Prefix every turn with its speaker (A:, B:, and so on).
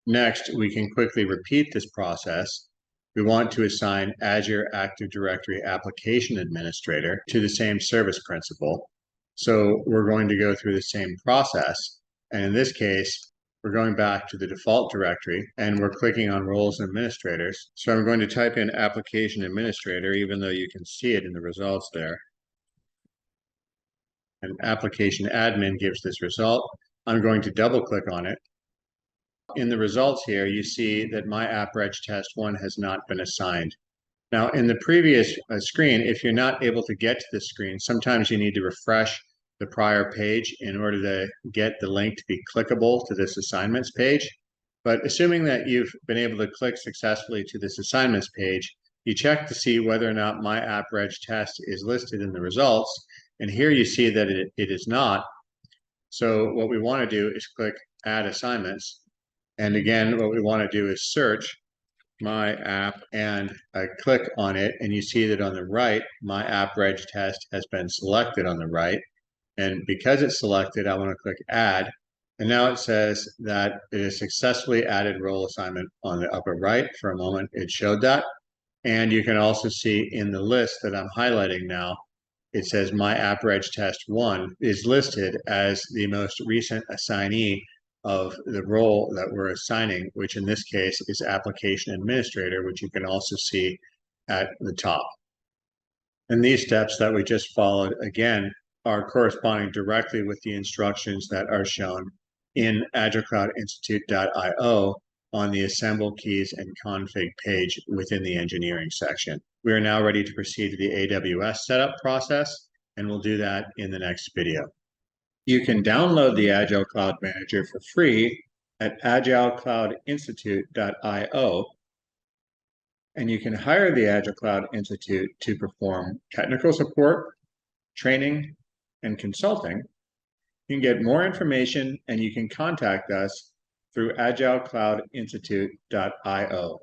A: Next, we can quickly repeat this process. We want to assign Azure Active Directory Application Administrator to the same service principal. So we're going to go through the same process. And in this case, we're going back to the default directory and we're clicking on roles and administrators. So I'm going to type in application administrator, even though you can see it in the results there. And application admin gives this result. I'm going to double click on it. In the results here, you see that my app reg test 1 has not been assigned. Now, in the previous screen, if you're not able to get to this screen, sometimes you need to refresh the prior page in order to get the link to be clickable to this assignments page. But assuming that you've been able to click successfully to this assignments page, you check to see whether or not my app reg test is listed in the results. And here you see that it is not. So what we want to do is click Add Assignments. And again, what we want to do is search my app, and I click on it, and you see that on the right, my app reg test has been selected on the right. And because it's selected, I want to click Add. And now it says that it has successfully added role assignment on the upper right. For a moment, it showed that. And you can also see in the list that I'm highlighting now, it says my app reg test 1 is listed as the most recent assignee of the role that we're assigning, which in this case is application administrator, which you can also see at the top. And these steps that we just followed, again, are corresponding directly with the instructions that are shown in agilecloudinstitute.io on the Assemble Keys and Config page within the engineering section. We are now ready to proceed to the AWS setup process, and we'll do that in the next video. You can download the Agile Cloud Manager for free at agilecloudinstitute.io, and you can hire the Agile Cloud Institute to perform technical support, training, and consulting. You can get more information and you can contact us through agilecloudinstitute.io.